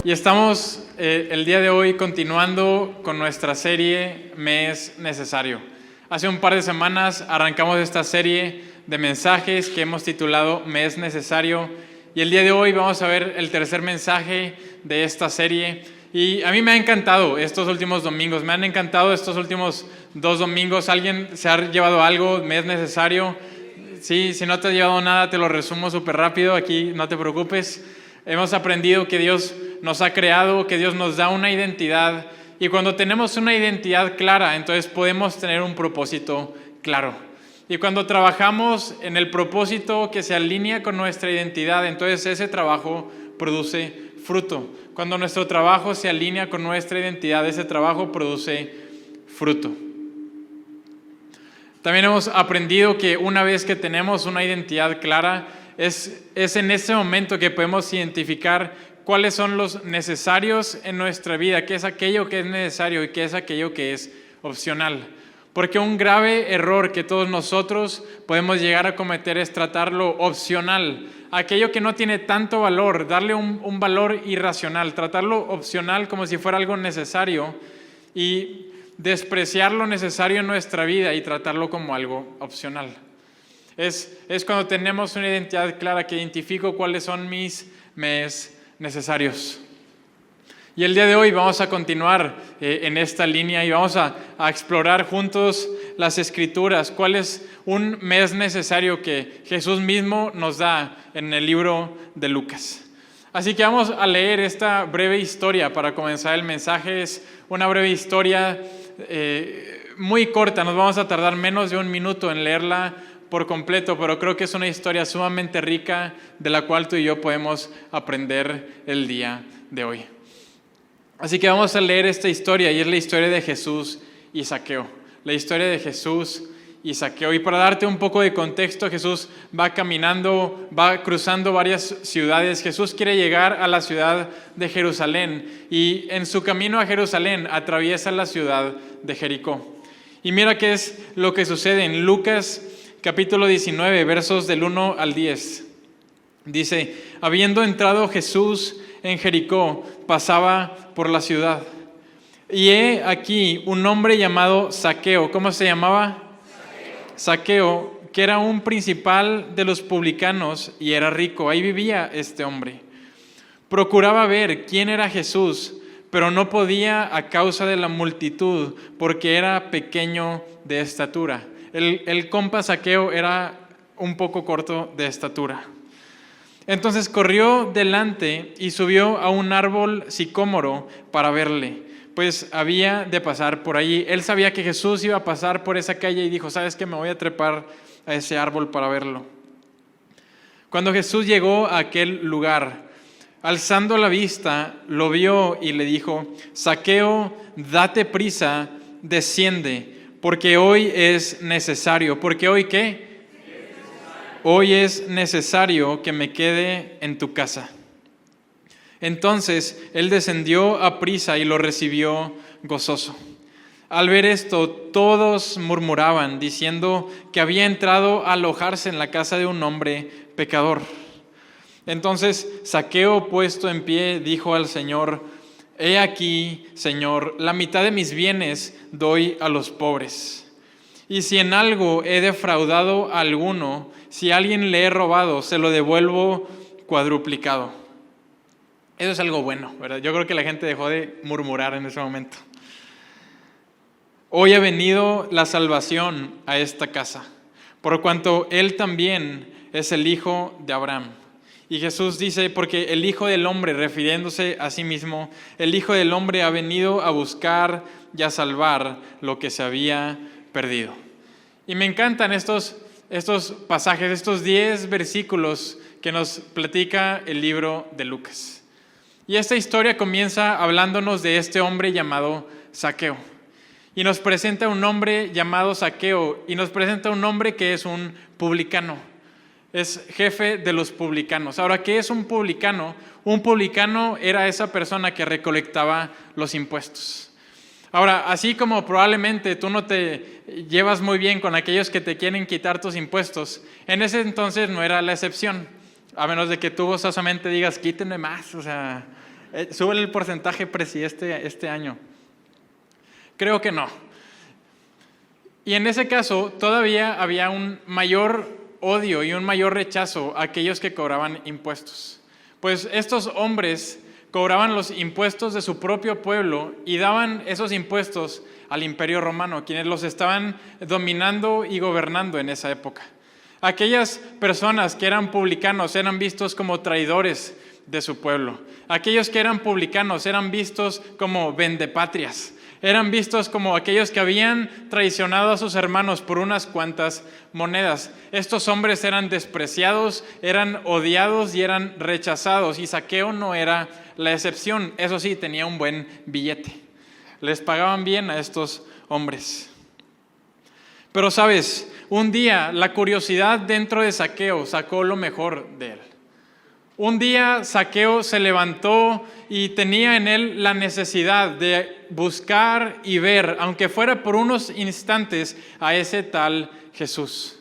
Y estamos el día de hoy continuando con nuestra serie Me es Necesario. Hace un par de semanas arrancamos esta serie de mensajes que hemos titulado Me es Necesario. Y el día de hoy vamos a ver el tercer mensaje de esta serie. Y a mí me ha encantado estos últimos domingos, me han encantado estos últimos 2 domingos. ¿Alguien se ha llevado algo? Me es necesario. Sí, si no te has llevado nada, te lo resumo súper rápido, aquí no te preocupes. Hemos aprendido que Dios nos ha creado, que Dios nos da una identidad, y cuando tenemos una identidad clara, entonces podemos tener un propósito claro. Y cuando trabajamos en el propósito que se alinea con nuestra identidad, entonces ese trabajo produce fruto. Cuando nuestro trabajo se alinea con nuestra identidad, ese trabajo produce fruto. También hemos aprendido que una vez que tenemos una identidad clara, es en ese momento que podemos identificar cuáles son los necesarios en nuestra vida, qué es aquello que es necesario y qué es aquello que es opcional. Porque un grave error que todos nosotros podemos llegar a cometer es tratar lo opcional, aquello que no tiene tanto valor, darle un valor irracional, tratarlo opcional como si fuera algo necesario y despreciar lo necesario en nuestra vida y tratarlo como algo opcional. Es cuando tenemos una identidad clara que identifico cuáles son mis mes necesarios. Y el día de hoy vamos a continuar en esta línea y vamos a explorar juntos las Escrituras, cuál es un mes necesario que Jesús mismo nos da en el libro de Lucas. Así que vamos a leer esta breve historia para comenzar el mensaje. Es una breve historia muy corta, nos vamos a tardar menos de 1 minuto en leerla por completo, pero creo que es una historia sumamente rica de la cual tú y yo podemos aprender el día de hoy. Así que vamos a leer esta historia y es la historia de Jesús y Zaqueo. La historia de Jesús y Zaqueo. Y para darte un poco de contexto, Jesús va caminando, va cruzando varias ciudades. Jesús quiere llegar a la ciudad de Jerusalén y en su camino a Jerusalén atraviesa la ciudad de Jericó. Y mira qué es lo que sucede en Lucas capítulo 19, versos del 1 al 10. Dice, habiendo entrado Jesús en Jericó, pasaba por la ciudad. Y he aquí un hombre llamado Zaqueo. ¿Cómo se llamaba? Zaqueo, que era un principal de los publicanos y era rico. Ahí vivía este hombre. Procuraba ver quién era Jesús, pero no podía a causa de la multitud, porque era pequeño de estatura. El compa Zaqueo era un poco corto de estatura. Entonces corrió delante y subió a un árbol sicómoro para verle, pues había de pasar por allí. Él sabía que Jesús iba a pasar por esa calle y dijo, ¿sabes qué? Me voy a trepar a ese árbol para verlo. Cuando Jesús llegó a aquel lugar, alzando la vista, lo vio y le dijo, Zaqueo, date prisa, desciende, porque hoy es necesario. ¿Porque hoy qué? Hoy es necesario que me quede en tu casa. Entonces él descendió a prisa y lo recibió gozoso. Al ver esto, todos murmuraban, diciendo que había entrado a alojarse en la casa de un hombre pecador. Entonces Zaqueo, puesto en pie, dijo al Señor, he aquí, Señor, la mitad de mis bienes doy a los pobres. Y si en algo he defraudado a alguno, si a alguien le he robado, se lo devuelvo cuadruplicado. Eso es algo bueno, ¿verdad? Yo creo que la gente dejó de murmurar en ese momento. Hoy ha venido la salvación a esta casa, por cuanto él también es el hijo de Abraham. Y Jesús dice, porque el Hijo del Hombre, refiriéndose a sí mismo, el Hijo del Hombre ha venido a buscar y a salvar lo que se había perdido. Y me encantan estos pasajes, estos 10 versículos que nos platica el libro de Lucas. Y esta historia comienza hablándonos de este hombre llamado Zaqueo. Y nos presenta un hombre llamado Zaqueo y nos presenta un hombre que es un publicano. Es jefe de los publicanos. Ahora, ¿qué es un publicano? Un publicano era esa persona que recolectaba los impuestos. Ahora, así como probablemente tú no te llevas muy bien con aquellos que te quieren quitar tus impuestos, en ese entonces no era la excepción, a menos de que tú gozosamente digas, quítenme más, o sea, Sube el porcentaje presi este año. Creo que no. Y en ese caso todavía había un mayor odio y un mayor rechazo a aquellos que cobraban impuestos. Pues estos hombres cobraban los impuestos de su propio pueblo y daban esos impuestos al Imperio Romano, quienes los estaban dominando y gobernando en esa época. Aquellas personas que eran publicanos eran vistos como traidores de su pueblo. Aquellos que eran publicanos eran vistos como vendepatrias. Eran vistos como aquellos que habían traicionado a sus hermanos por unas cuantas monedas. Estos hombres eran despreciados, eran odiados y eran rechazados. Y Zaqueo no era la excepción. Eso sí, tenía un buen billete. Les pagaban bien a estos hombres. Pero sabes, un día la curiosidad dentro de Zaqueo sacó lo mejor de él. Un día Zaqueo se levantó y tenía en él la necesidad de buscar y ver, aunque fuera por unos instantes, a ese tal Jesús.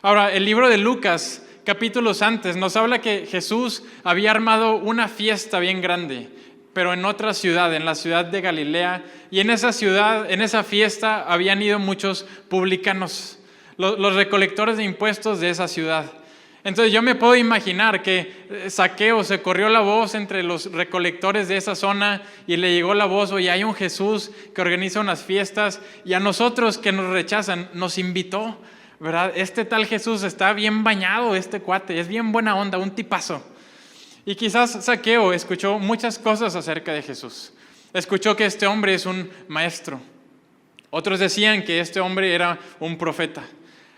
Ahora, el libro de Lucas, capítulos antes, nos habla que Jesús había armado una fiesta bien grande, pero en otra ciudad, en la ciudad de Galilea, y en esa ciudad, en esa fiesta, habían ido muchos publicanos, los recolectores de impuestos de esa ciudad. Entonces yo me puedo imaginar que Zaqueo se corrió la voz entre los recolectores de esa zona y le llegó la voz: oye, hay un Jesús que organiza unas fiestas y a nosotros que nos rechazan nos invitó, ¿verdad? Este tal Jesús está bien bañado, este cuate, es bien buena onda, un tipazo. Y quizás Zaqueo escuchó muchas cosas acerca de Jesús. Escuchó que este hombre es un maestro. Otros decían que este hombre era un profeta.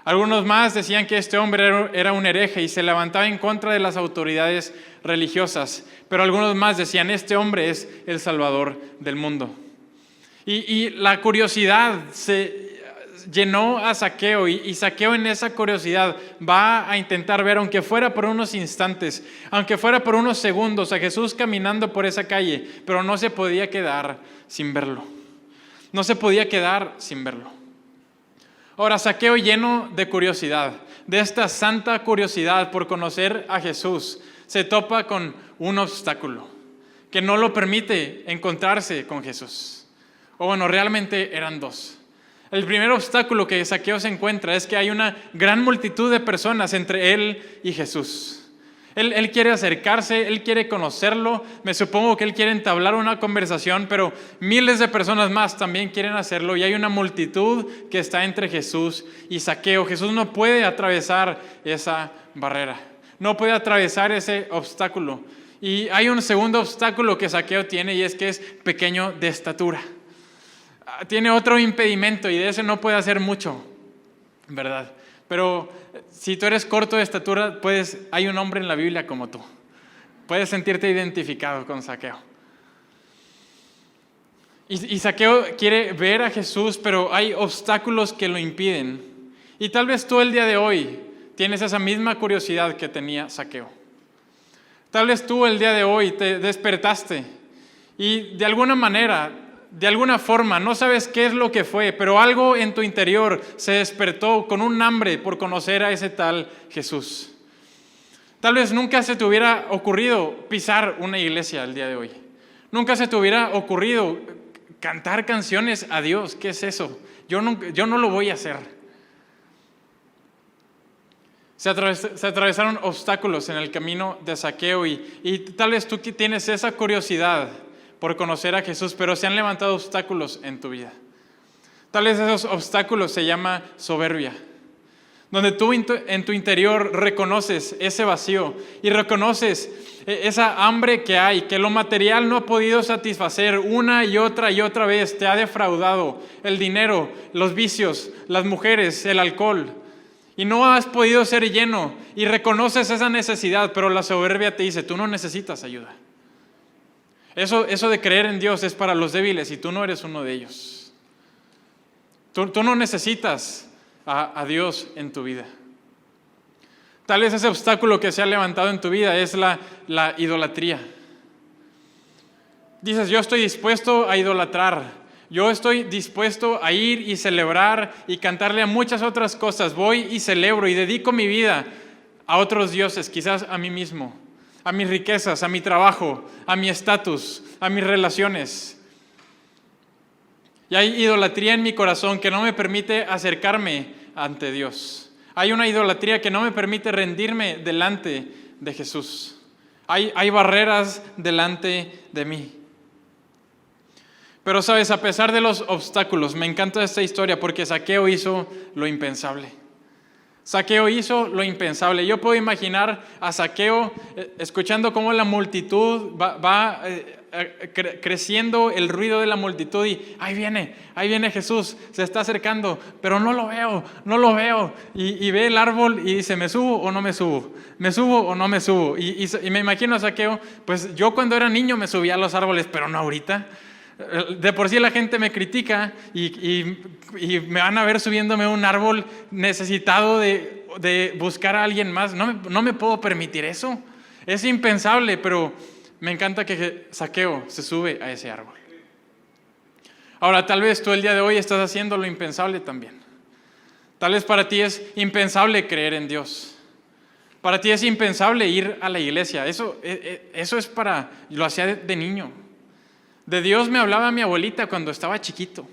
Algunos más decían que este hombre era un hereje y se levantaba en contra de las autoridades religiosas. Pero algunos más decían: este hombre es el Salvador del mundo. Y la curiosidad se llenó a Zaqueo y Zaqueo en esa curiosidad va a intentar ver, aunque fuera por unos instantes, aunque fuera por unos segundos, a Jesús caminando por esa calle, pero no se podía quedar sin verlo. No se podía quedar sin verlo. Ahora, Zaqueo, lleno de curiosidad, de esta santa curiosidad por conocer a Jesús, se topa con un obstáculo que no lo permite encontrarse con Jesús. O bueno, realmente eran dos. El primer obstáculo que Zaqueo se encuentra es que hay una gran multitud de personas entre él y Jesús. Él quiere acercarse, él quiere conocerlo, me supongo que él quiere entablar una conversación, pero miles de personas más también quieren hacerlo y hay una multitud que está entre Jesús y Zaqueo. Jesús no puede atravesar esa barrera, no puede atravesar ese obstáculo. Y hay un segundo obstáculo que Zaqueo tiene y es que es pequeño de estatura. Tiene otro impedimento y de ese no puede hacer mucho, ¿verdad? Pero si tú eres corto de estatura, hay un hombre en la Biblia como tú. Puedes sentirte identificado con Zaqueo. Y Zaqueo quiere ver a Jesús, pero hay obstáculos que lo impiden. Y tal vez tú el día de hoy tienes esa misma curiosidad que tenía Zaqueo. Tal vez tú el día de hoy te despertaste y de alguna manera, de alguna forma, no sabes qué es lo que fue, pero algo en tu interior se despertó con un hambre por conocer a ese tal Jesús. Tal vez nunca se te hubiera ocurrido pisar una iglesia el día de hoy. Nunca se te hubiera ocurrido cantar canciones a Dios. ¿Qué es eso? Yo no lo voy a hacer. Se atravesaron obstáculos en el camino de Zaqueo y tal vez tú tienes esa curiosidad por conocer a Jesús, pero se han levantado obstáculos en tu vida. Tal vez esos obstáculos se llama soberbia, donde tú en tu interior reconoces ese vacío y reconoces esa hambre que hay, que lo material no ha podido satisfacer una y otra vez, te ha defraudado el dinero, los vicios, las mujeres, el alcohol, y no has podido ser lleno y reconoces esa necesidad, pero la soberbia te dice: tú no necesitas ayuda. Eso de creer en Dios es para los débiles y tú no eres uno de ellos. Tú no necesitas a Dios en tu vida. Tal vez ese obstáculo que se ha levantado en tu vida es la idolatría. Dices: yo estoy dispuesto a idolatrar. Yo estoy dispuesto a ir y celebrar y cantarle a muchas otras cosas. Voy y celebro y dedico mi vida a otros dioses, quizás a mí mismo. a mis riquezas, a mi trabajo, a mi estatus, a mis relaciones. Y hay idolatría en mi corazón que no me permite acercarme ante Dios. Hay una idolatría que no me permite rendirme delante de Jesús. Hay barreras delante de mí. Pero sabes, a pesar de los obstáculos, me encanta esta historia porque Zaqueo hizo lo impensable. Zaqueo hizo lo impensable. Yo puedo imaginar a Zaqueo escuchando cómo la multitud va creciendo, el ruido de la multitud, y ahí viene Jesús, se está acercando, pero no lo veo. Y ve el árbol y dice, ¿me subo o no me subo? ¿Me subo o no me subo? Y me imagino a Zaqueo, pues yo cuando era niño me subía a los árboles, pero no ahorita. De por sí la gente me critica y me van a ver subiéndome a un árbol necesitado de buscar a alguien más. No me puedo permitir eso. Es impensable, pero me encanta que Zaqueo se sube a ese árbol. Ahora, tal vez tú el día de hoy estás haciendo lo impensable también. Tal vez para ti es impensable creer en Dios. Para ti es impensable ir a la iglesia. Eso es lo hacía de niño. De Dios me hablaba mi abuelita cuando estaba chiquito.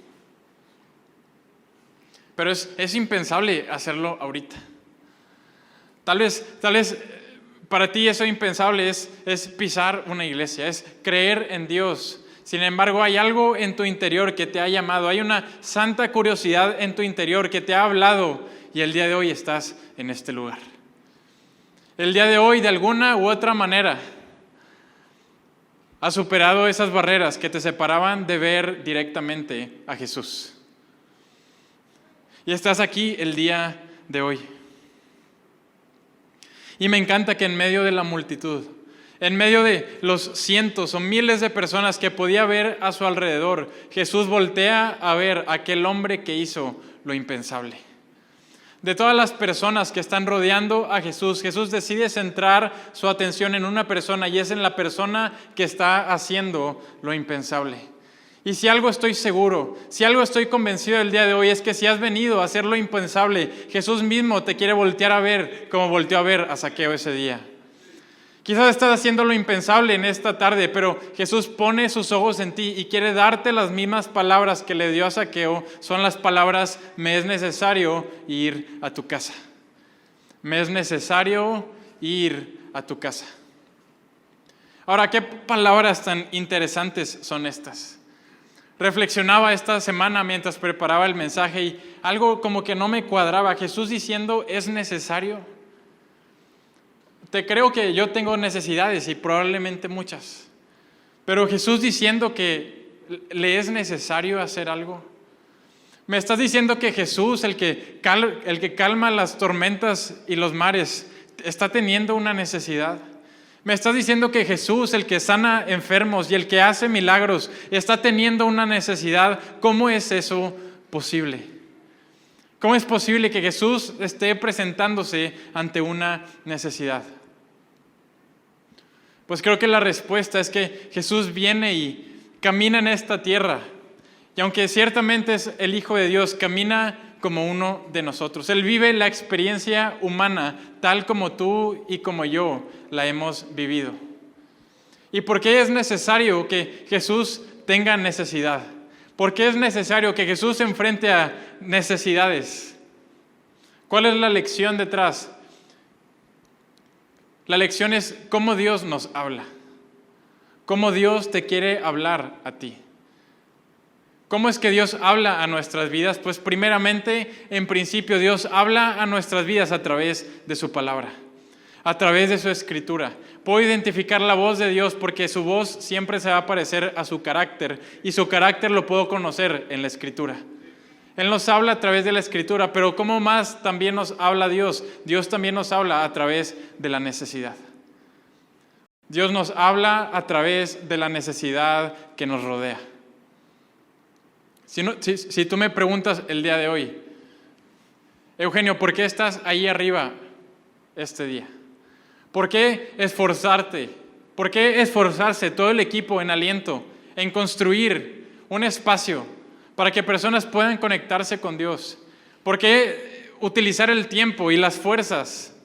Pero es impensable hacerlo ahorita. Tal vez para ti eso impensable es pisar una iglesia, es creer en Dios. Sin embargo, hay algo en tu interior que te ha llamado, hay una santa curiosidad en tu interior que te ha hablado y el día de hoy estás en este lugar. El día de hoy, de alguna u otra manera, has superado esas barreras que te separaban de ver directamente a Jesús. Y estás aquí el día de hoy. Y me encanta que en medio de la multitud, en medio de los cientos o miles de personas que podía ver a su alrededor, Jesús voltea a ver a aquel hombre que hizo lo impensable. De todas las personas que están rodeando a Jesús, Jesús decide centrar su atención en una persona y es en la persona que está haciendo lo impensable. Y si algo estoy seguro, si algo estoy convencido el día de hoy es que si has venido a hacer lo impensable, Jesús mismo te quiere voltear a ver como volteó a ver a Zaqueo ese día. Quizás estás haciendo lo impensable en esta tarde, pero Jesús pone sus ojos en ti y quiere darte las mismas palabras que le dio a Zaqueo. Son las palabras, me es necesario ir a tu casa. Me es necesario ir a tu casa. Ahora, ¿qué palabras tan interesantes son estas? Reflexionaba esta semana mientras preparaba el mensaje y algo como que no me cuadraba. Jesús diciendo, ¿es necesario? Te creo que yo tengo necesidades y probablemente muchas, pero Jesús diciendo que le es necesario hacer algo. Me estás diciendo que Jesús, el que calma las tormentas y los mares, está teniendo una necesidad. Me estás diciendo que Jesús, el que sana enfermos y el que hace milagros, está teniendo una necesidad. ¿Cómo es eso posible? ¿Cómo es posible que Jesús esté presentándose ante una necesidad? Pues creo que la respuesta es que Jesús viene y camina en esta tierra. Y aunque ciertamente es el Hijo de Dios, camina como uno de nosotros. Él vive la experiencia humana tal como tú y como yo la hemos vivido. ¿Y por qué es necesario que Jesús tenga necesidad? ¿Por qué es necesario que Jesús se enfrente a necesidades? ¿Cuál es la lección detrás? La lección es cómo Dios nos habla, cómo Dios te quiere hablar a ti. ¿Cómo es que Dios habla a nuestras vidas? Pues primeramente, en principio, Dios habla a nuestras vidas a través de su palabra, a través de su escritura. Puedo identificar la voz de Dios porque su voz siempre se va a parecer a su carácter y su carácter lo puedo conocer en la escritura. Él nos habla a través de la escritura, pero ¿cómo más también nos habla Dios? Dios también nos habla a través de la necesidad. Dios nos habla a través de la necesidad que nos rodea. Si tú me preguntas el día de hoy, Eugenio, ¿por qué estás ahí arriba este día? ¿Por qué esforzarte? ¿Por qué esforzarse todo el equipo en aliento, en construir un espacio para que personas puedan conectarse con Dios? ¿Por qué utilizar el tiempo y las fuerzas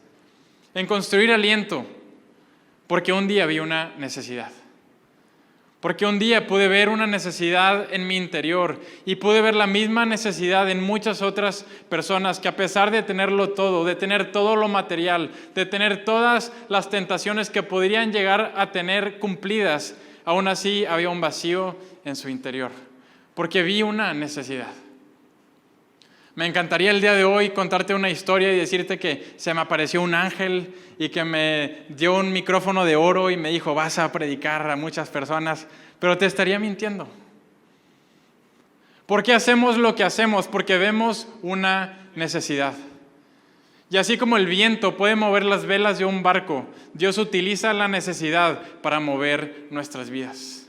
en construir aliento? Porque un día vi una necesidad. Porque un día pude ver una necesidad en mi interior y pude ver la misma necesidad en muchas otras personas que, a pesar de tenerlo todo, de tener todo lo material, de tener todas las tentaciones que podrían llegar a tener cumplidas, aún así había un vacío en su interior. Porque vi una necesidad. Me encantaría el día de hoy contarte una historia y decirte que se me apareció un ángel y que me dio un micrófono de oro y me dijo, vas a predicar a muchas personas, pero te estaría mintiendo. ¿Por qué hacemos lo que hacemos? Porque vemos una necesidad. Y así como el viento puede mover las velas de un barco, Dios utiliza la necesidad para mover nuestras vidas.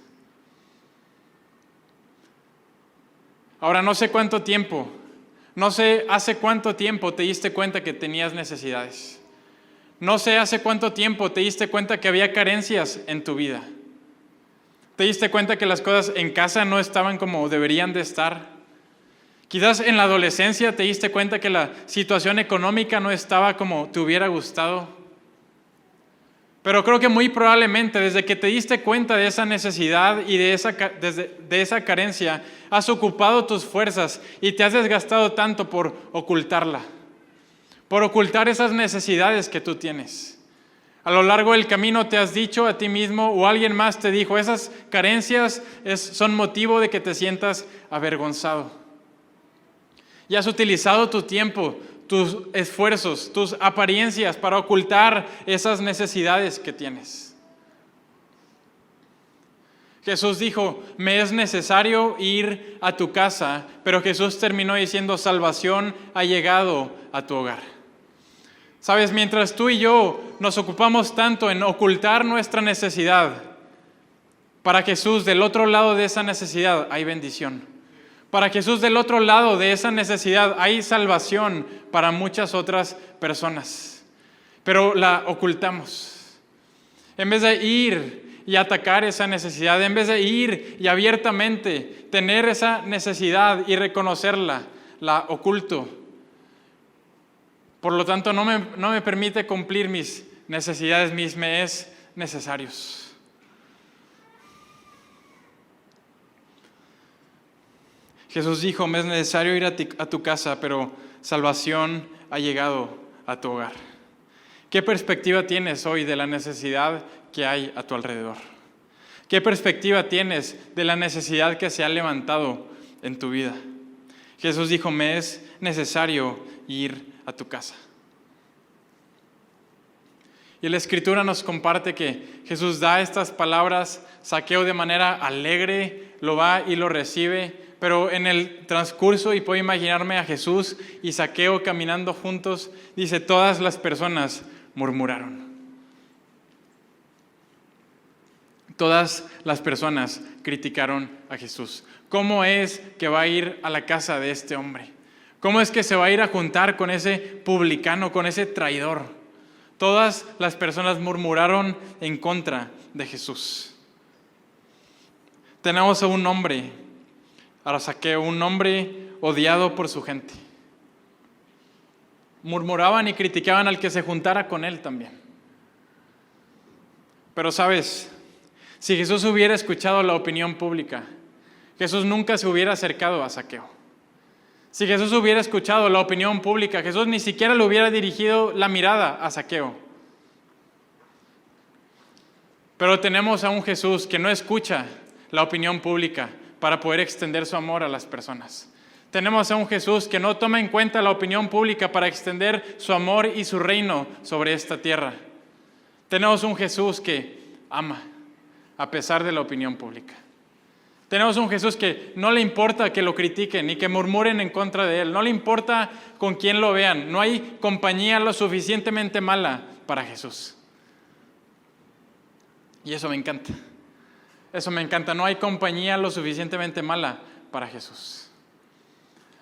Ahora, no sé cuánto tiempo, no sé hace cuánto tiempo te diste cuenta que tenías necesidades. No sé hace cuánto tiempo te diste cuenta que había carencias en tu vida. ¿Te diste cuenta que las cosas en casa no estaban como deberían de estar? Quizás en la adolescencia te diste cuenta que la situación económica no estaba como te hubiera gustado. Pero creo que muy probablemente desde que te diste cuenta de esa necesidad y de esa carencia, has ocupado tus fuerzas y te has desgastado tanto por ocultarla, por ocultar esas necesidades que tú tienes. A lo largo del camino te has dicho a ti mismo o alguien más te dijo, esas carencias son motivo de que te sientas avergonzado. Y has utilizado tu tiempo, tus esfuerzos, tus apariencias para ocultar esas necesidades que tienes. Jesús dijo, me es necesario ir a tu casa, pero Jesús terminó diciendo, salvación ha llegado a tu hogar. Sabes, mientras tú y yo nos ocupamos tanto en ocultar nuestra necesidad, para Jesús del otro lado de esa necesidad hay bendición. Para Jesús del otro lado de esa necesidad hay salvación para muchas otras personas. Pero la ocultamos. En vez de ir y atacar esa necesidad, en vez de ir y abiertamente tener esa necesidad y reconocerla, la oculto. Por lo tanto, no me permite cumplir mis necesidades, mis me es necesarios. Jesús dijo, me es necesario ir a tu casa, pero salvación ha llegado a tu hogar. ¿Qué perspectiva tienes hoy de la necesidad que hay a tu alrededor? ¿Qué perspectiva tienes de la necesidad que se ha levantado en tu vida? Jesús dijo, me es necesario ir a tu casa. Y la Escritura nos comparte que Jesús da estas palabras, Zaqueo de manera alegre, lo va y lo recibe, pero en el transcurso, y puedo imaginarme a Jesús y Zaqueo caminando juntos, dice, todas las personas murmuraron. Todas las personas criticaron a Jesús. ¿Cómo es que va a ir a la casa de este hombre? ¿Cómo es que se va a ir a juntar con ese publicano, con ese traidor? Todas las personas murmuraron en contra de Jesús. Tenemos a un hombre, a Zaqueo, un hombre odiado por su gente. Murmuraban y criticaban al que se juntara con él también. Pero sabes, si Jesús hubiera escuchado la opinión pública, Jesús nunca se hubiera acercado a Zaqueo. Si Jesús hubiera escuchado la opinión pública, Jesús ni siquiera le hubiera dirigido la mirada a Zaqueo. Pero tenemos a un Jesús que no escucha la opinión pública para poder extender su amor a las personas. Tenemos a un Jesús que no toma en cuenta la opinión pública para extender su amor y su reino sobre esta tierra. Tenemos un Jesús que ama a pesar de la opinión pública. Tenemos un Jesús que no le importa que lo critiquen ni que murmuren en contra de él. No le importa con quién lo vean. No hay compañía lo suficientemente mala para Jesús. Y eso me encanta. Eso me encanta. No hay compañía lo suficientemente mala para Jesús.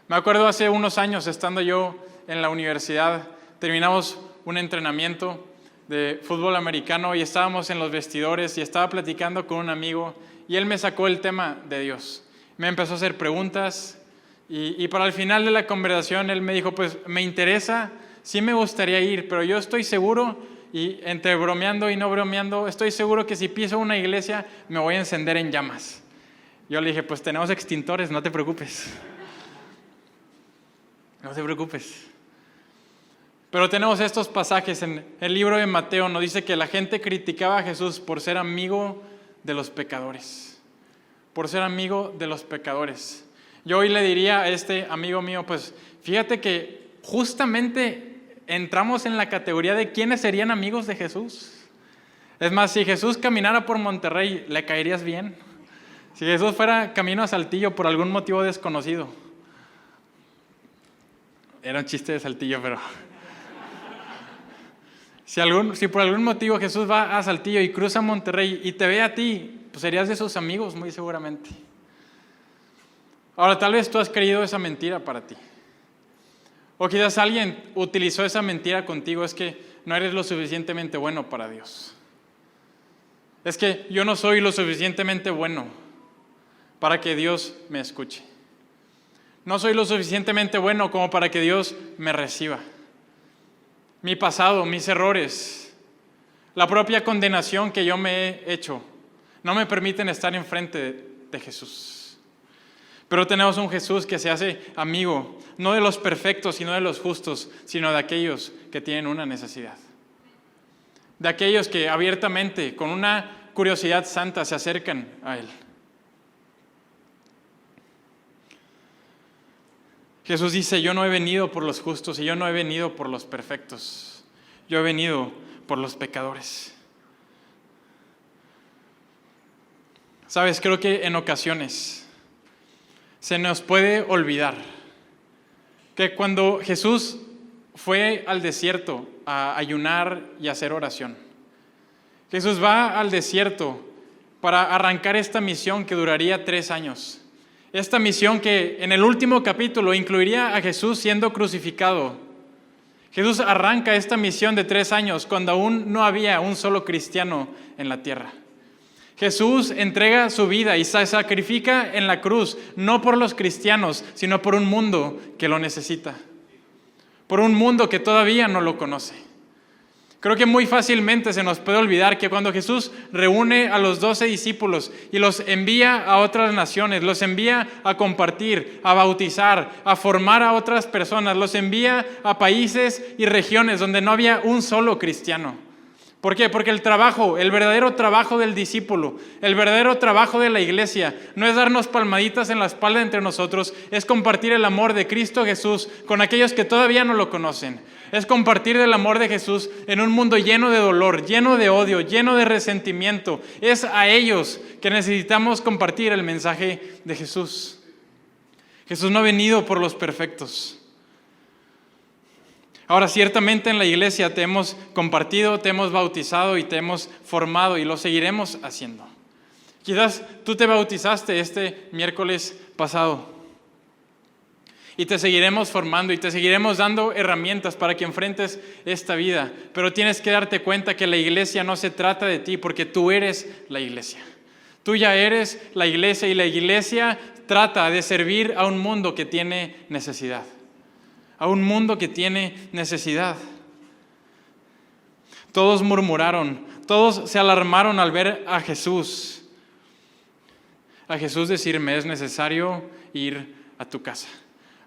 Me acuerdo hace unos años, estando yo en la universidad, terminamos un entrenamiento de fútbol americano y estábamos en los vestidores y estaba platicando con un amigo y él me sacó el tema de Dios. Me empezó a hacer preguntas y para el final de la conversación él me dijo, pues me interesa, sí me gustaría ir, pero yo estoy seguro y entre bromeando y no bromeando, estoy seguro que si piso una iglesia me voy a encender en llamas. Yo le dije, pues tenemos extintores, no te preocupes. No te preocupes. Pero tenemos estos pasajes en el libro de Mateo, nos dice que la gente criticaba a Jesús por ser amigo de los pecadores. Por ser amigo de los pecadores. Yo hoy le diría a este amigo mío, pues fíjate que justamente entramos en la categoría de quiénes serían amigos de Jesús. Es más, si Jesús caminara por Monterrey, ¿le caerías bien? Si Jesús fuera camino a Saltillo por algún motivo desconocido. Era un chiste de Saltillo, pero... Si por algún motivo Jesús va a Saltillo y cruza Monterrey y te ve a ti, pues serías de sus amigos muy seguramente. Ahora, tal vez tú has creído esa mentira para ti. O quizás alguien utilizó esa mentira contigo, es que no eres lo suficientemente bueno para Dios. Es que yo no soy lo suficientemente bueno para que Dios me escuche. No soy lo suficientemente bueno como para que Dios me reciba. Mi pasado, mis errores, la propia condenación que yo me he hecho, no me permiten estar enfrente de Jesús. Pero tenemos un Jesús que se hace amigo, no de los perfectos, sino de los justos, sino de aquellos que tienen una necesidad. De aquellos que abiertamente, con una curiosidad santa, se acercan a Él. Jesús dice, yo no he venido por los justos y yo no he venido por los perfectos. Yo he venido por los pecadores. Sabes, creo que en ocasiones se nos puede olvidar que cuando Jesús fue al desierto a ayunar y a hacer oración, Jesús va al desierto para arrancar esta misión que duraría 3 años. Esta misión que en el último capítulo incluiría a Jesús siendo crucificado. Jesús arranca esta misión de 3 años cuando aún no había un solo cristiano en la tierra. Jesús entrega su vida y se sacrifica en la cruz, no por los cristianos, sino por un mundo que lo necesita. Por un mundo que todavía no lo conoce. Creo que muy fácilmente se nos puede olvidar que cuando Jesús reúne a los 12 discípulos y los envía a otras naciones, los envía a compartir, a bautizar, a formar a otras personas, los envía a países y regiones donde no había un solo cristiano. ¿Por qué? Porque el verdadero trabajo del discípulo, el verdadero trabajo de la iglesia, no es darnos palmaditas en la espalda entre nosotros, es compartir el amor de Cristo Jesús con aquellos que todavía no lo conocen. Es compartir el amor de Jesús en un mundo lleno de dolor, lleno de odio, lleno de resentimiento. Es a ellos que necesitamos compartir el mensaje de Jesús. Jesús no ha venido por los perfectos. Ahora, ciertamente en la iglesia te hemos compartido, te hemos bautizado y te hemos formado y lo seguiremos haciendo. Quizás tú te bautizaste este miércoles pasado y te seguiremos formando y te seguiremos dando herramientas para que enfrentes esta vida. Pero tienes que darte cuenta que la iglesia no se trata de ti porque tú eres la iglesia. Tú ya eres la iglesia y la iglesia trata de servir a un mundo que tiene necesidad. A un mundo que tiene necesidad. Todos murmuraron, todos se alarmaron al ver a Jesús. A Jesús decirme, es necesario ir a tu casa.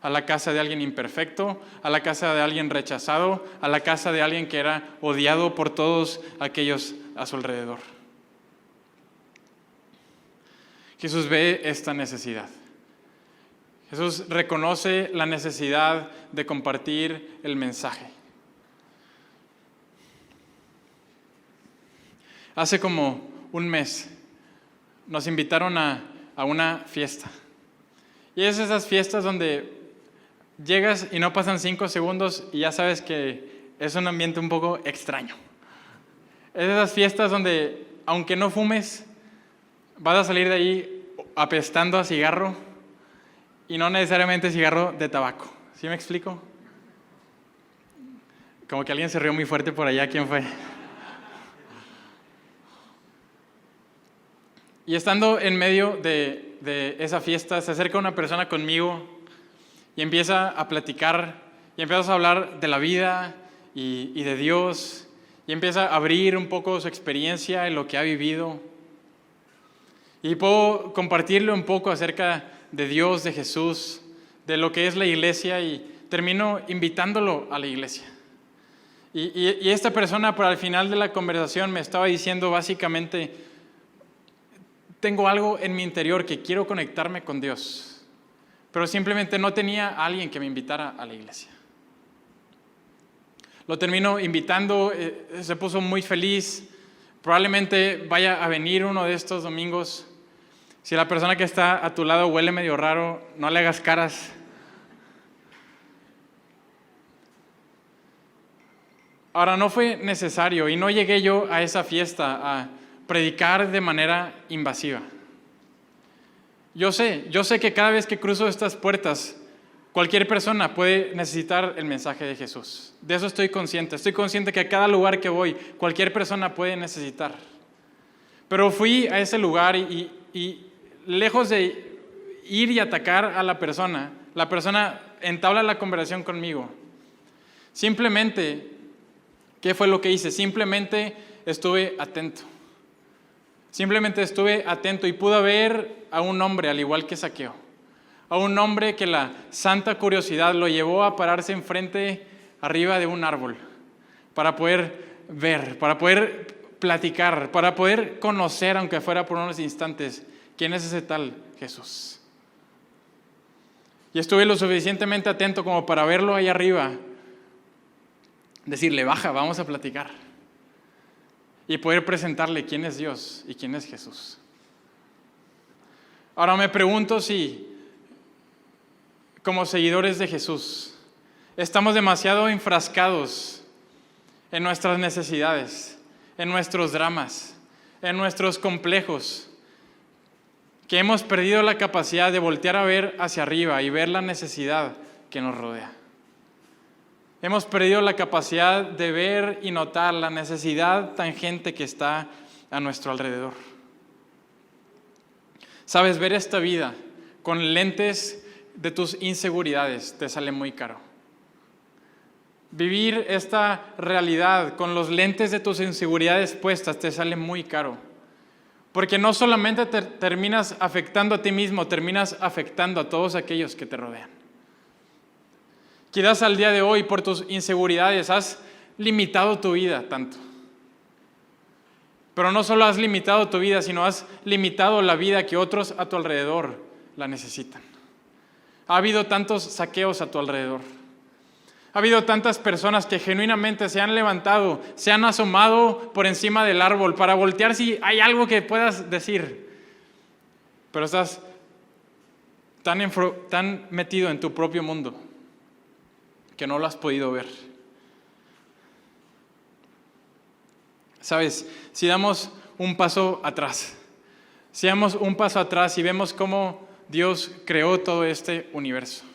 A la casa de alguien imperfecto, a la casa de alguien rechazado, a la casa de alguien que era odiado por todos aquellos a su alrededor. Jesús ve esta necesidad. Jesús reconoce la necesidad de compartir el mensaje. Hace como un mes nos invitaron a una fiesta. Y es esas fiestas donde llegas y no pasan 5 segundos y ya sabes que es un ambiente un poco extraño. Es esas fiestas donde, aunque no fumes, vas a salir de ahí apestando a cigarro y no necesariamente cigarro de tabaco. ¿Sí me explico? Como que alguien se rió muy fuerte por allá. ¿Quién fue? Y estando en medio de esa fiesta, se acerca una persona conmigo y empieza a platicar, y empieza a hablar de la vida y de Dios, y empieza a abrir un poco su experiencia en lo que ha vivido. Y puedo compartirle un poco acerca de Dios, de Jesús, de lo que es la iglesia, y termino invitándolo a la iglesia. Y esta persona, para el final de la conversación, me estaba diciendo básicamente: tengo algo en mi interior que quiero conectarme con Dios, pero simplemente no tenía a alguien que me invitara a la iglesia. Lo termino invitando, se puso muy feliz. Probablemente vaya a venir uno de estos domingos. Si la persona que está a tu lado huele medio raro, no le hagas caras. Ahora, no fue necesario y no llegué yo a esa fiesta a predicar de manera invasiva. Yo sé que cada vez que cruzo estas puertas, cualquier persona puede necesitar el mensaje de Jesús. De eso estoy consciente. Estoy consciente que a cada lugar que voy, cualquier persona puede necesitar. Pero fui a ese lugar y lejos de ir y atacar a la persona entabla la conversación conmigo. Simplemente, ¿qué fue lo que hice? Simplemente estuve atento. Simplemente estuve atento y pude ver a un hombre, al igual que Zaqueo, a un hombre que la santa curiosidad lo llevó a pararse enfrente, arriba de un árbol, para poder ver, para poder platicar, para poder conocer, aunque fuera por unos instantes, quién es ese tal Jesús. Y estuve lo suficientemente atento como para verlo ahí arriba, decirle: baja, vamos a platicar. Y poder presentarle quién es Dios y quién es Jesús. Ahora me pregunto si, como seguidores de Jesús, estamos demasiado enfrascados en nuestras necesidades, en nuestros dramas, en nuestros complejos, que hemos perdido la capacidad de voltear a ver hacia arriba y ver la necesidad que nos rodea. Hemos perdido la capacidad de ver y notar la necesidad tangente que está a nuestro alrededor. Sabes, ver esta vida con lentes de tus inseguridades te sale muy caro. Vivir esta realidad con los lentes de tus inseguridades puestas te sale muy caro. Porque no solamente te terminas afectando a ti mismo, terminas afectando a todos aquellos que te rodean. Quizás al día de hoy, por tus inseguridades, has limitado tu vida tanto. Pero no solo has limitado tu vida, sino has limitado la vida que otros a tu alrededor la necesitan. Ha habido tantos Zaqueos a tu alrededor. Ha habido tantas personas que genuinamente se han levantado, se han asomado por encima del árbol para voltear si hay algo que puedas decir. Pero estás tan metido en tu propio mundo que no lo has podido ver. Sabes, si damos un paso atrás y vemos cómo Dios creó todo este universo.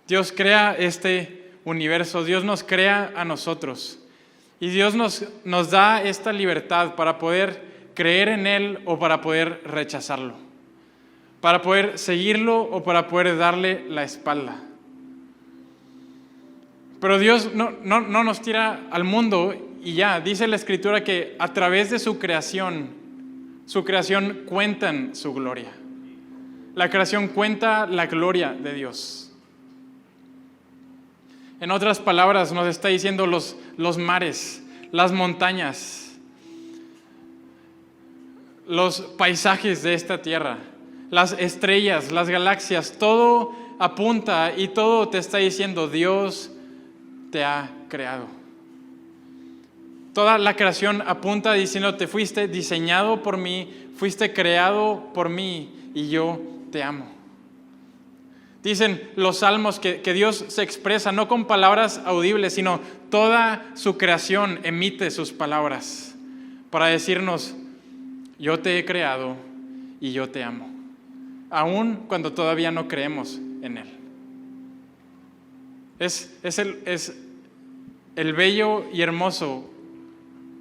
Dios crea este universo, Dios nos crea a nosotros y Dios nos da esta libertad para poder creer en Él o para poder rechazarlo, para poder seguirlo o para poder darle la espalda. Pero Dios no nos tira al mundo y ya. Dice la Escritura que a través de su creación cuentan su gloria. La creación cuenta la gloria de Dios. En otras palabras, nos está diciendo los mares, las montañas, los paisajes de esta tierra, las estrellas, las galaxias, todo apunta y todo te está diciendo: Dios te ha creado. Toda la creación apunta diciendo: te fuiste diseñado por mí, fuiste creado por mí y yo te amo. Dicen los salmos que Dios se expresa no con palabras audibles, sino toda su creación emite sus palabras para decirnos: yo te he creado y yo te amo, aun cuando todavía no creemos en Él. Es el bello y hermoso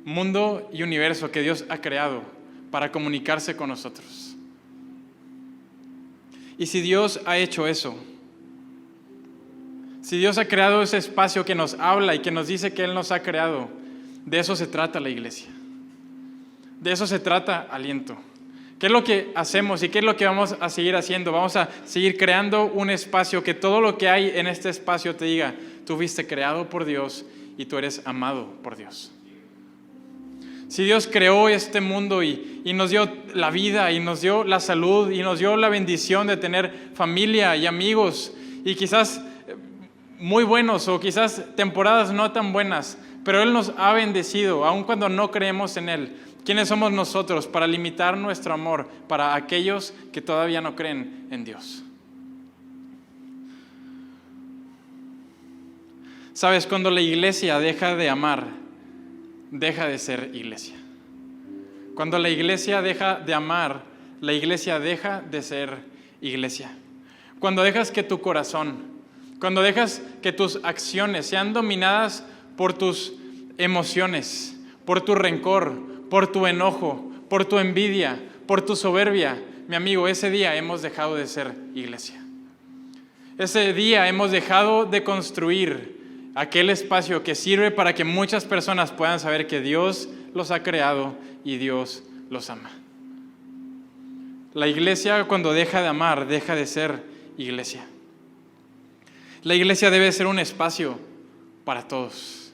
mundo y universo que Dios ha creado para comunicarse con nosotros. Y si Dios ha hecho eso, si Dios ha creado ese espacio que nos habla y que nos dice que Él nos ha creado, De eso se trata la iglesia. De eso se trata Aliento. ¿Qué es lo que hacemos y qué es lo que vamos a seguir haciendo? Vamos a seguir creando un espacio que todo lo que hay en este espacio te diga, tú fuiste creado por Dios y tú eres amado por Dios. Si Dios creó este mundo y nos dio la vida y nos dio la salud y nos dio la bendición de tener familia y amigos y quizás muy buenos o quizás temporadas no tan buenas, pero Él nos ha bendecido, aun cuando no creemos en Él. ¿Quiénes somos nosotros para limitar nuestro amor para aquellos que todavía no creen en Dios? Sabes, cuando la iglesia deja de amar, deja de ser iglesia. Cuando la iglesia deja de amar, la iglesia deja de ser iglesia. Cuando dejas que tu corazón, cuando dejas que tus acciones sean dominadas por tus emociones, por tu rencor, por tu enojo, por tu envidia, por tu soberbia, mi amigo, ese día hemos dejado de ser iglesia. Ese día hemos dejado de construir aquel espacio que sirve para que muchas personas puedan saber que Dios los ha creado y Dios los ama. La iglesia, cuando deja de amar, deja de ser iglesia. La iglesia debe ser un espacio para todos.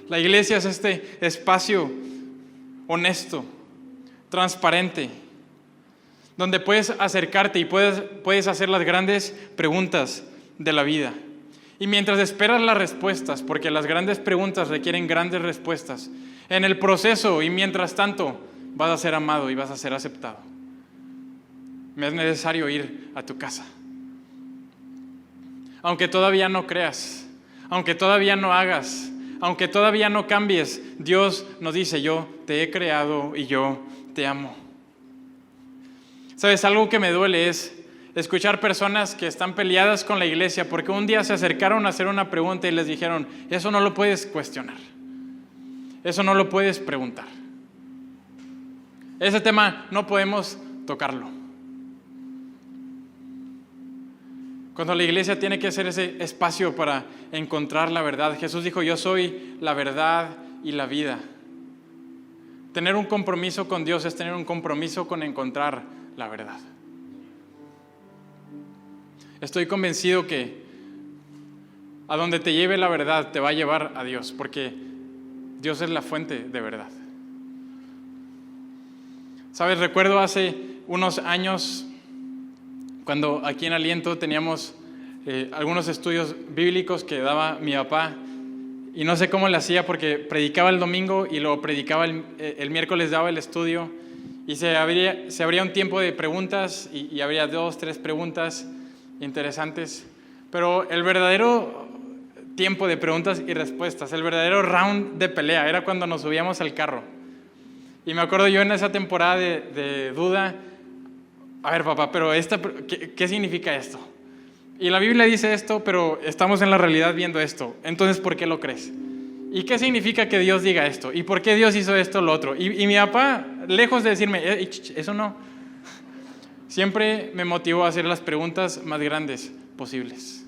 La iglesia es este espacio honesto, transparente, donde puedes acercarte y puedes hacer las grandes preguntas de la vida. Y mientras esperas las respuestas, porque las grandes preguntas requieren grandes respuestas, en el proceso y mientras tanto vas a ser amado y vas a ser aceptado. Me es necesario ir a tu casa. Aunque todavía no creas, aunque todavía no hagas, aunque todavía no cambies, Dios nos dice, yo te he creado y yo te amo. ¿Sabes? Algo que me duele es escuchar personas que están peleadas con la iglesia porque un día se acercaron a hacer una pregunta y les dijeron, eso no lo puedes cuestionar, eso no lo puedes preguntar. Ese tema no podemos tocarlo. Cuando la iglesia tiene que hacer ese espacio para encontrar la verdad. Jesús dijo, yo soy la verdad y la vida. Tener un compromiso con Dios es tener un compromiso con encontrar la verdad. Estoy convencido que a donde te lleve la verdad te va a llevar a Dios, porque Dios es la fuente de verdad. ¿Sabes? Recuerdo hace unos años, cuando aquí en Aliento teníamos algunos estudios bíblicos que daba mi papá, y no sé cómo le hacía porque predicaba el domingo y lo predicaba el miércoles, daba el estudio, y se abría un tiempo de preguntas y habría 2, 3 preguntas interesantes, pero el verdadero tiempo de preguntas y respuestas, el verdadero round de pelea, era cuando nos subíamos al carro. Y me acuerdo yo en esa temporada de duda, a ver papá, pero ¿qué significa esto? Y la Biblia dice esto, pero estamos en la realidad viendo esto. Entonces, ¿por qué lo crees? ¿Y qué significa que Dios diga esto? ¿Y por qué Dios hizo esto o lo otro? Y mi papá, lejos de decirme, eso no, siempre me motivó a hacer las preguntas más grandes posibles.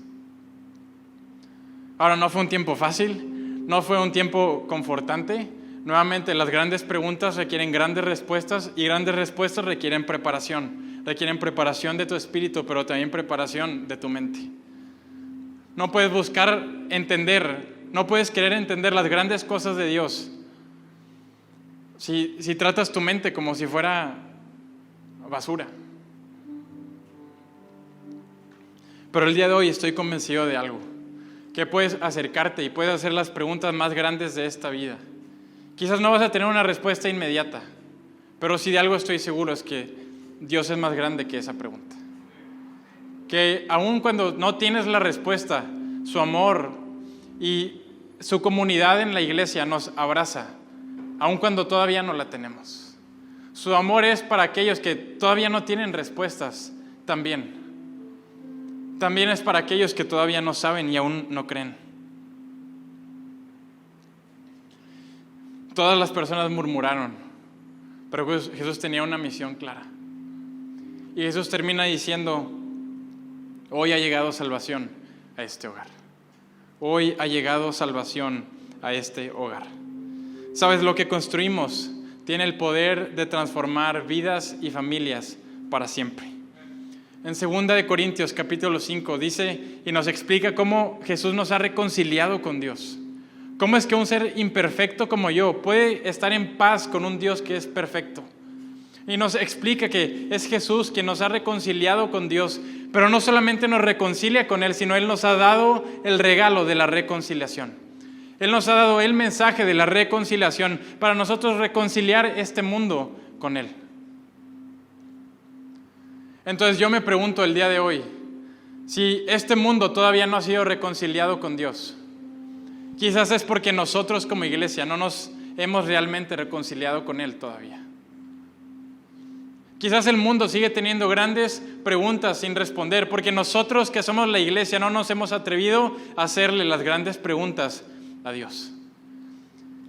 Ahora, no fue un tiempo fácil, no fue un tiempo confortante. Nuevamente, las grandes preguntas requieren grandes respuestas y grandes respuestas requieren preparación. Requieren preparación de tu espíritu, pero también preparación de tu mente. No puedes buscar entender, no puedes querer entender las grandes cosas de Dios si tratas tu mente como si fuera basura. Pero el día de hoy estoy convencido de algo, que puedes acercarte y puedes hacer las preguntas más grandes de esta vida. Quizás no vas a tener una respuesta inmediata, pero si de algo estoy seguro es que Dios es más grande que esa pregunta. Que aun cuando no tienes la respuesta, su amor y su comunidad en la iglesia nos abraza, aun cuando todavía no la tenemos. Su amor es para aquellos que todavía no tienen respuestas también. También es para aquellos que todavía no saben y aún no creen. Todas las personas murmuraron, pero Jesús tenía una misión clara. Y Jesús termina diciendo, hoy ha llegado salvación a este hogar. Hoy ha llegado salvación a este hogar. Sabes, lo que construimos tiene el poder de transformar vidas y familias para siempre. En 2 Corintios capítulo 5 dice y nos explica cómo Jesús nos ha reconciliado con Dios. ¿Cómo es que un ser imperfecto como yo puede estar en paz con un Dios que es perfecto? Y nos explica que es Jesús quien nos ha reconciliado con Dios, pero no solamente nos reconcilia con Él, sino Él nos ha dado el regalo de la reconciliación. Él nos ha dado el mensaje de la reconciliación para nosotros reconciliar este mundo con Él. Entonces yo me pregunto el día de hoy, si este mundo todavía no ha sido reconciliado con Dios, quizás es porque nosotros como iglesia no nos hemos realmente reconciliado con Él todavía. Quizás el mundo sigue teniendo grandes preguntas sin responder, porque nosotros que somos la iglesia no nos hemos atrevido a hacerle las grandes preguntas a Dios.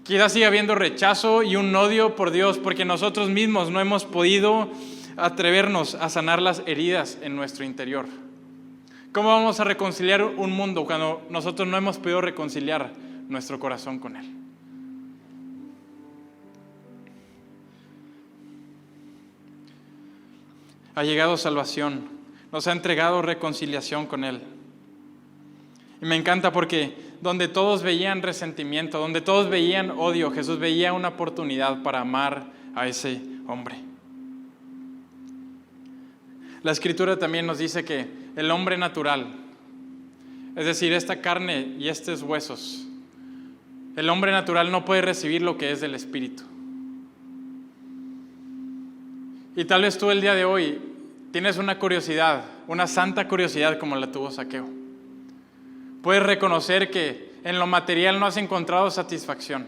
Quizás siga habiendo rechazo y un odio por Dios, porque nosotros mismos no hemos podido atrevernos a sanar las heridas en nuestro interior. ¿Cómo vamos a reconciliar un mundo cuando nosotros no hemos podido reconciliar nuestro corazón con Él? Ha llegado salvación, nos ha entregado reconciliación con Él. Y me encanta porque donde todos veían resentimiento, donde todos veían odio, Jesús veía una oportunidad para amar a ese hombre. La Escritura también nos dice que el hombre natural, es decir, esta carne y estos huesos, el hombre natural no puede recibir lo que es del Espíritu. Y tal vez tú el día de hoy tienes una curiosidad, una santa curiosidad como la tuvo Zaqueo. Puedes reconocer que en lo material no has encontrado satisfacción.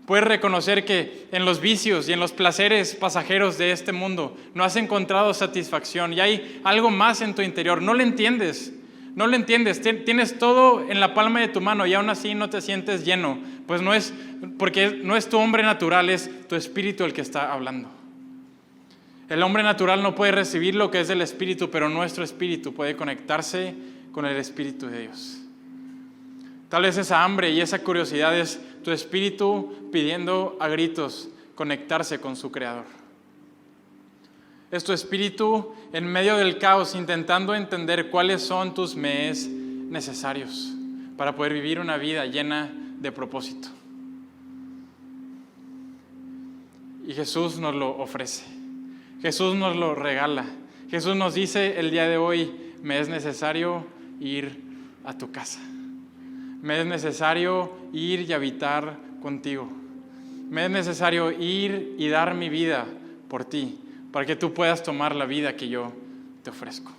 Puedes reconocer que en los vicios y en los placeres pasajeros de este mundo no has encontrado satisfacción y hay algo más en tu interior. No lo entiendes, no lo entiendes. Tienes todo en la palma de tu mano y aún así no te sientes lleno. Pues no es, porque no es tu hombre natural, es tu espíritu el que está hablando. El hombre natural no puede recibir lo que es del Espíritu, pero nuestro espíritu puede conectarse con el Espíritu de Dios. Tal vez esa hambre y esa curiosidad es tu espíritu pidiendo a gritos conectarse con su Creador. Es tu espíritu en medio del caos intentando entender cuáles son tus mees necesarios para poder vivir una vida llena de propósito. Y Jesús nos lo ofrece. Jesús nos lo regala. Jesús nos dice el día de hoy, me es necesario ir a tu casa. Me es necesario ir y habitar contigo. Me es necesario ir y dar mi vida por ti, para que tú puedas tomar la vida que yo te ofrezco.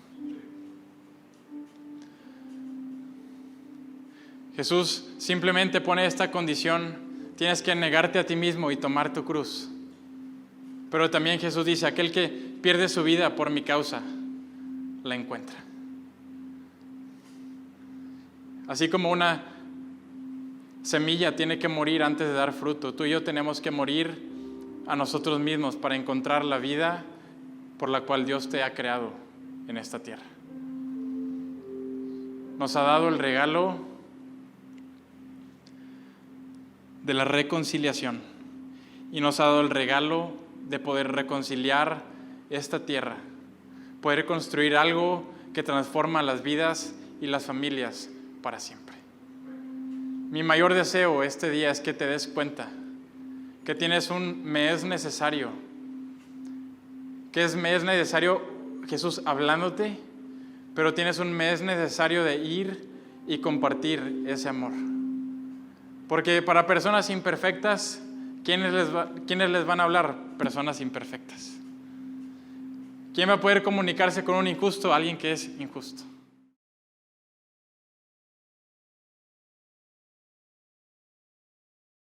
Jesús simplemente pone esta condición, tienes que negarte a ti mismo y tomar tu cruz. Pero también Jesús dice, aquel que pierde su vida por mi causa, la encuentra. Así como una semilla tiene que morir antes de dar fruto, tú y yo tenemos que morir a nosotros mismos para encontrar la vida por la cual Dios te ha creado en esta tierra. Nos ha dado el regalo de la reconciliación y nos ha dado el regalo de poder reconciliar esta tierra, poder construir algo que transforma las vidas y las familias para siempre. Mi mayor deseo este día es que te des cuenta que tienes un me es necesario, me es necesario Jesús hablándote, pero tienes un me es necesario de ir y compartir ese amor. Porque para personas imperfectas, ¿quiénes les van a hablar? Personas imperfectas. ¿Quién va a poder comunicarse con un injusto? Alguien que es injusto.